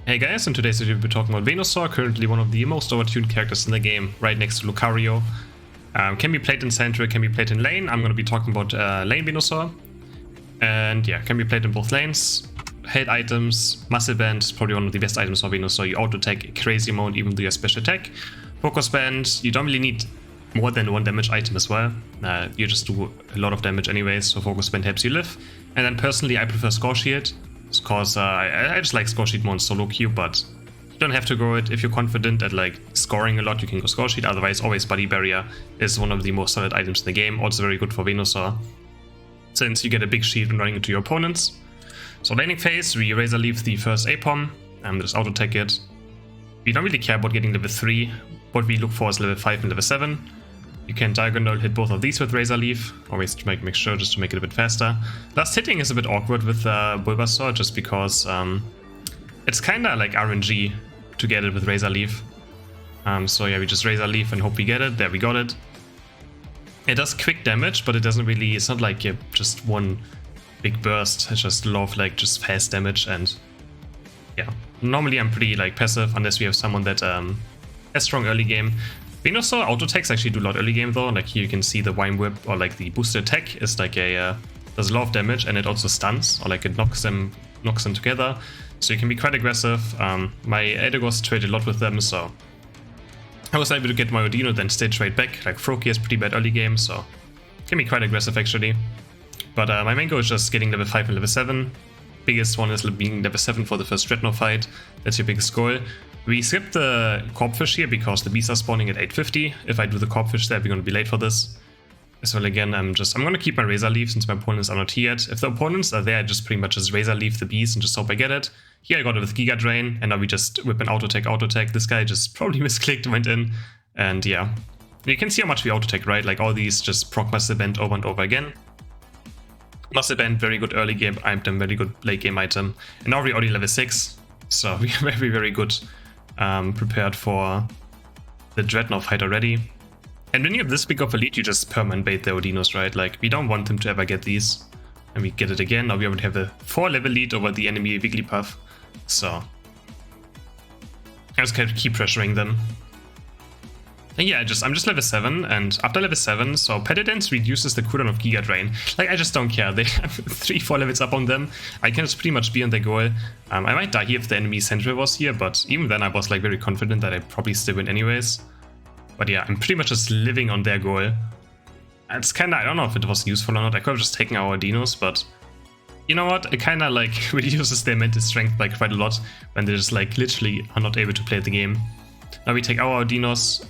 Hey guys, in today's video we'll be talking about VENUSAUR, currently one of the most overtuned characters in the game, right next to Lucario. Can be played in center, can be played in lane. I'm going to be talking about lane VENUSAUR. And yeah, can be played in both lanes. Hate items, Muscle Band is probably one of the best items for VENUSAUR. You auto-attack a crazy amount even though you have special attack. Focus Band, you don't really need more than one damage item as well. You just do a lot of damage anyways, so Focus Band helps you live. And then personally I prefer Score Shield, because I just like Score Shield more in solo queue, but you don't have to go it. If you're confident at like scoring a lot, you can go Score Shield. Otherwise, always Body Barrier is one of the most solid items in the game. Also very good for VENUSAUR, since you get a big shield when running into your opponents. So laning phase, we Razor Leaf the first APOM and just auto attack it. We don't really care about getting level 3. What we look for is level 5 and level 7. You can diagonal hit both of these with Razor Leaf, always to make sure just to make it a bit faster. Last hitting is a bit awkward with Bulbasaur, just because it's kinda like RNG to get it with Razor Leaf. So yeah, we just Razor Leaf and hope we get it. There, we got it. It does quick damage, but it doesn't really, it's not like just one big burst. It's just a lot of like just fast damage, and yeah. Normally I'm pretty like passive unless we have someone that has strong early game. VENUSAUR auto attacks actually do a lot early game though. Like here you can see the Wine Whip, or like the boosted attack is like a does a lot of damage, and it also stuns, or like it knocks them together. So you can be quite aggressive. My Eldegoss traded a lot with them, so I was able to get my Odino, then stay trade back. Like Froakie has pretty bad early game, so can be quite aggressive actually. But my main goal is just getting level 5 and level 7. Biggest one is being level 7 for the first Dreadnought fight. That's your biggest goal. We skipped the Corpfish here because the bees are spawning at 850. If I do the Corpfish there, we're going to be late for this. So again, I'm going to keep my Razor Leaf since my opponents are not here yet. If the opponents are there, I just pretty much just Razor Leaf the bees and just hope I get it. Here I got it with Giga Drain, and now we just whip an auto attack. This guy just probably misclicked, went in, and yeah. You can see how much we auto attack, right? Like all these just proc Muscle Band over and over again. Muscle Band, very good early game item, very good late game item. And now we're already level 6, so we are very, very good. Prepared for the Dreadnought fight already. And when you have this big of a lead, you just permanent bait the Odinos, right? Like, we don't want them to ever get these. And we get it again. Now we already have a 4-level lead over the enemy Wigglypuff. So I just keep pressuring them. And yeah, I'm just level 7, and after level 7, so Petidance reduces the cooldown of Giga Drain. Like, I just don't care. They have 3-4 levels up on them. I can just pretty much be on their goal. I might die here if the enemy Sentry was here, but even then I was like very confident that I'd probably still win anyways. But yeah, I'm pretty much just living on their goal. It's kinda, I don't know if it was useful or not. I could have just taken our Dinos, but you know what? It kinda like reduces their mental strength by quite a lot when they just like literally are not able to play the game. Now we take our Dinos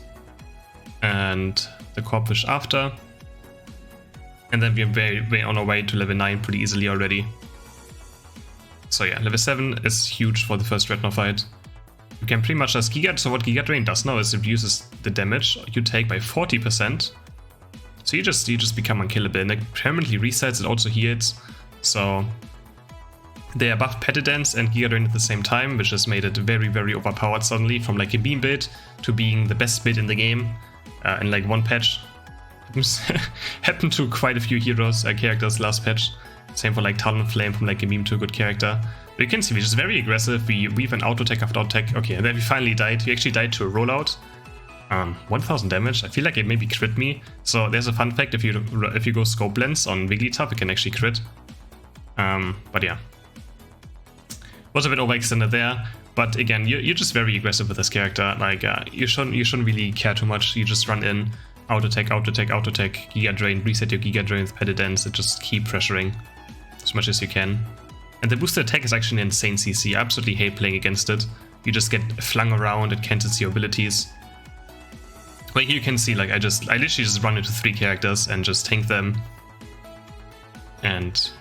and the Corpfish after, and then we're very on our way to level 9 pretty easily already. So yeah, level 7 is huge for the first Dreadnought fight. You can pretty much just Giga, so what Giga Drain does now is it reduces the damage you take by 40%. So you just become unkillable, and it permanently resets, it also heals. So they are buffed Petidance and Giga Drain at the same time, which has made it very, very overpowered suddenly, from like a beam build to being the best build in the game. In like one patch. Happened to quite a few heroes, characters last patch. Same for like Talonflame from like a meme to a good character. But you can see we're just very aggressive. We weave an auto attack after auto attack. Okay, and then we finally died. We actually died to a rollout. 1000 damage. I feel like it maybe crit me. So there's a fun fact: if you go scope lens on Wigglytuff, it can actually crit. But yeah, was a bit overextended there. But again, you're just very aggressive with this character. Like you shouldn't really care too much. You just run in, auto attack, Giga Drain, reset your Giga Drain with Petidance, and just keep pressuring as much as you can. And the boosted attack is actually an insane CC. I absolutely hate playing against it. You just get flung around, it cancels your abilities. But here you can see, like I literally just run into 3 characters and just tank them. And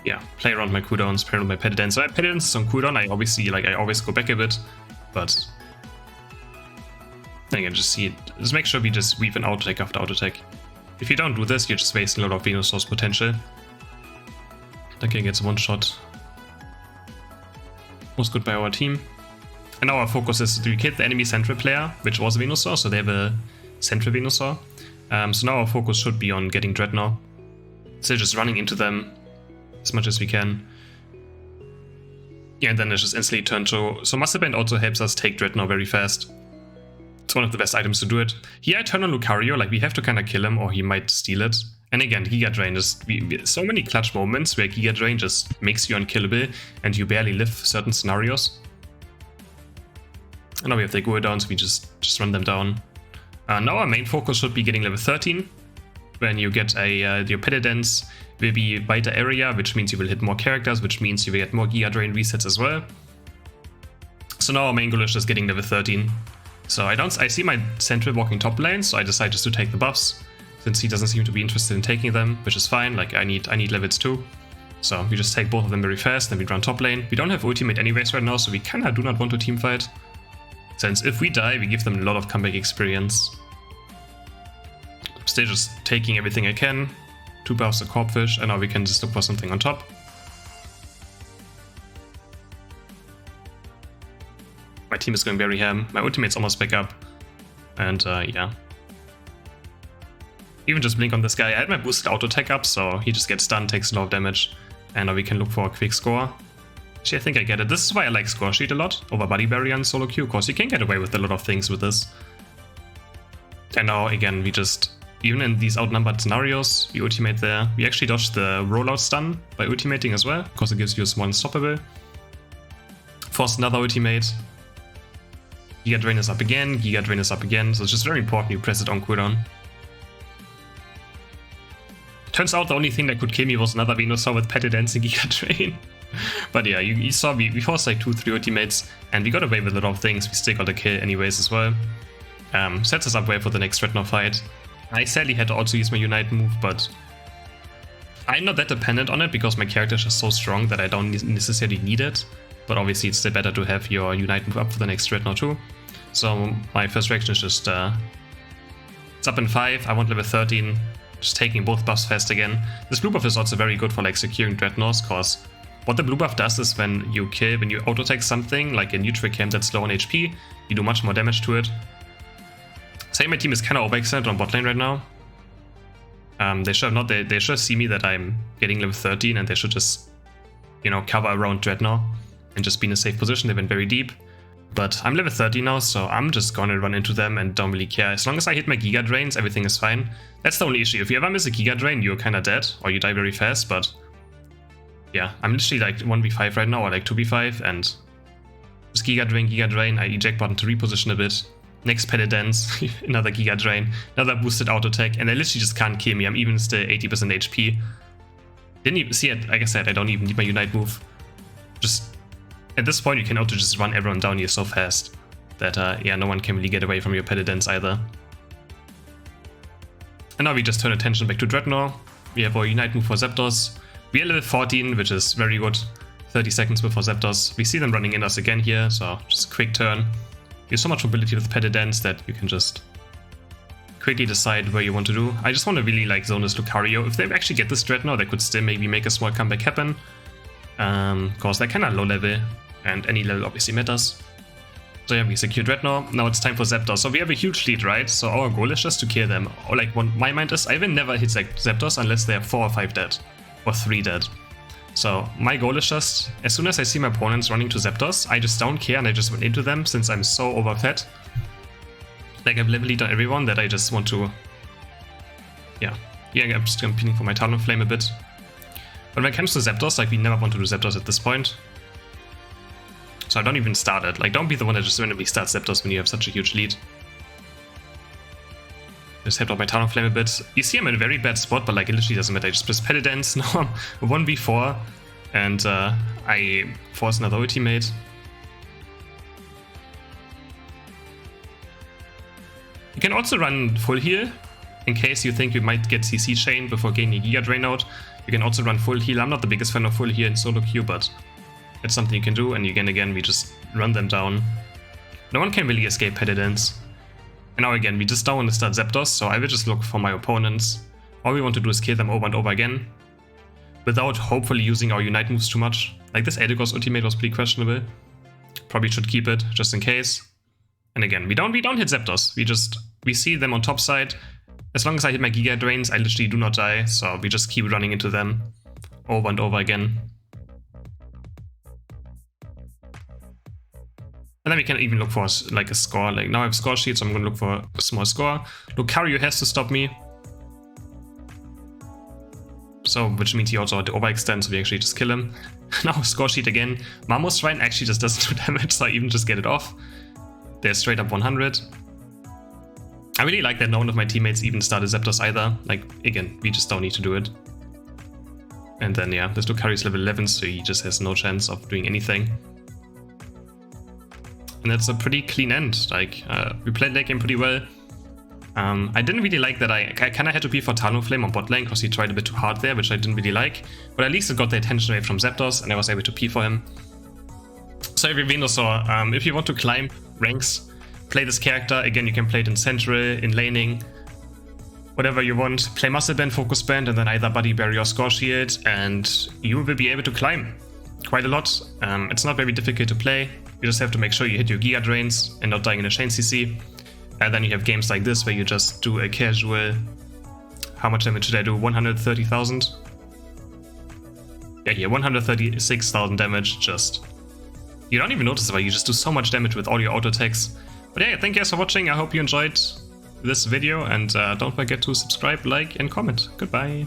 yeah, play around my cooldowns, play around my Petidance. So I have Petidance on cooldown. I always go back a bit, but again, just make sure we just weave an auto attack after auto attack. If you don't do this, you're just wasting a lot of VENUSAUR's potential. Okay, gets one shot. Was good by our team. And now our focus is to kill the enemy central player, which was VENUSAUR, so they have a central VENUSAUR. So now our focus should be on getting Dreadnought. So just running into them as much as we can. Yeah, and then it's just instantly turn 2. So Muscle Band also helps us take Dreadnought very fast. It's one of the best items to do it. Here I turn on Lucario, like we have to kind of kill him or he might steal it. And again, Giga Drain is so many clutch moments where Giga Drain just makes you unkillable and you barely live certain scenarios. And now we have the go downs, we just run them down. Now our main focus should be getting level 13. When you get your Petidance will be wider area, which means you will hit more characters, which means you will get more Giga Drain resets as well. So now our main goal is just getting level 13. So I see my Sentry walking top lane, so I decide just to take the buffs, since he doesn't seem to be interested in taking them, which is fine, like I need levels too. So we just take both of them very fast, then we run top lane. We don't have ultimate anyways right now, so we kinda do not want to teamfight. Since if we die, we give them a lot of comeback experience. Still just taking everything I can. 2 buffs a Corpfish, and now we can just look for something on top. My team is going very ham. My ultimate's almost back up. And yeah. Even just blink on this guy. I had my boosted auto attack up, so he just gets stunned, takes a lot of damage. And now we can look for a quick score. Actually, I think I get it. This is why I like Score Sheet a lot over Body Barrier and Solo Queue. Of course, you can get away with a lot of things with this. And now, again, we just... Even in these outnumbered scenarios, we ultimate there. We actually dodge the rollout stun by ultimating as well, because it gives you a small unstoppable. Force another ultimate. Giga Drain is up again, Giga Drain is up again, so it's just very important you press it on cooldown. Turns out the only thing that could kill me was another Venusaur with Petidance and Giga Drain. But yeah, you saw we forced like 2-3 ultimates, and we got away with a lot of things. We still got a kill anyways as well. Sets us up well for the next Dreadnought fight. I sadly had to also use my Unite move, but I'm not that dependent on it because my character is just so strong that I don't necessarily need it. But obviously it's still better to have your Unite move up for the next Dreadnought too. So my first reaction is just, it's up in 5, I want level 13, just taking both buffs fast again. This blue buff is also very good for like securing Dreadnoughts, cause what the blue buff does is when you auto-attack something, like a neutral camp that's low on HP, you do much more damage to it. Say my team is kinda overextended on bot lane right now. They should see me that I'm getting level 13 and they should just, you know, cover around Dreadnought and just be in a safe position. They went very deep. But I'm level 30 now, so I'm just gonna run into them and don't really care. As long as I hit my Giga Drains, everything is fine. That's the only issue. If you ever miss a Giga Drain, you're kinda dead, or you die very fast, but... Yeah, I'm literally like 1v5 right now, or like 2v5, and... Just Giga Drain, I eject button to reposition a bit. Next Petidance, another Giga Drain, another boosted auto attack, and they literally just can't kill me. I'm even still 80% HP. Didn't even see it, like I said, I don't even need my Unite move. Just... At this point, you can also just run everyone down here so fast that, yeah, no one can really get away from your Petidance either. And now we just turn attention back to Dreadnought. We have our Unite move for Zapdos. We are level 14, which is very good. 30 seconds before Zapdos. We see them running in us again here, so just quick turn. You have so much mobility with Petidance that you can just quickly decide where you want to do. I just want to really like zone this Lucario. If they actually get this Dreadnought, they could still maybe make a small comeback happen. Cause they're kind of low level. And any level obviously matters. So yeah, we secure Dreadnought. Now it's time for Zapdos. So we have a huge lead, right? So our goal is just to kill them. Or like, my mind is, I will never hit like Zapdos unless they have 4 or 5 dead. Or 3 dead. So my goal is just, as soon as I see my opponents running to Zapdos, I just don't care and I just run into them since I'm so overfed. Like I've level lead on everyone that I just want to... Yeah, I'm just competing for my Talonflame a bit. But when it comes to Zapdos, like we never want to do Zapdos at this point. So I don't even start it. Like, don't be the one that just randomly starts Zapdos when you have such a huge lead. Just helped out my Talonflame a bit. You see I'm in a very bad spot, but like it literally doesn't matter. I just press Petidance. Now I'm 1v4. And I force another ultimate. You can also run full heal. In case you think you might get CC chain before getting your Giga Drain out. You can also run full heal. I'm not the biggest fan of full heal in solo queue, but... It's something you can do, and again, we just run them down. No one can really escape Petidance. And now again, we just don't want to start Zapdos, so I will just look for my opponents. All we want to do is kill them over and over again. Without hopefully using our Unite moves too much. Like this Eldegoss ultimate was pretty questionable. Probably should keep it, just in case. And again, we don't hit Zapdos. We see them on top side. As long as I hit my Giga Drains, I literally do not die, so we just keep running into them. Over and over again. And then we can even look for like a score. Like now I have score sheets, so I'm gonna look for a small score. Lucario has to stop me. So, which means he also had to overextend, so we actually just kill him. Now score sheet again. Mammoth Shrine actually just doesn't do damage, so I even just get it off. They're straight up 100. I really like that none of my teammates even started Zapdos either. Like, again, we just don't need to do it. And then, yeah, this Lucario is level 11, so he just has no chance of doing anything. And that's a pretty clean end. Like, we played that game pretty well. I didn't really like that I kind of had to be for Talonflame on bot lane because he tried a bit too hard there, which I didn't really like. But at least it got the attention away from Zapdos, and I was able to P for him. So every Venusaur, if you want to climb ranks, play this character. Again, you can play it in Central, in laning, whatever you want. Play Muscle Band, Focus Band, and then either Buddy Berry or Score Shield, and you will be able to climb quite a lot. It's not very difficult to play. You just have to make sure you hit your Giga Drains and not dying in a Chain CC. And then you have games like this where you just do a casual... How much damage did I do? 130,000? Yeah, here, 136,000 damage, just... You don't even notice it, but you just do so much damage with all your auto attacks. But yeah, thank you guys for watching. I hope you enjoyed this video, and don't forget to subscribe, like, and comment. Goodbye.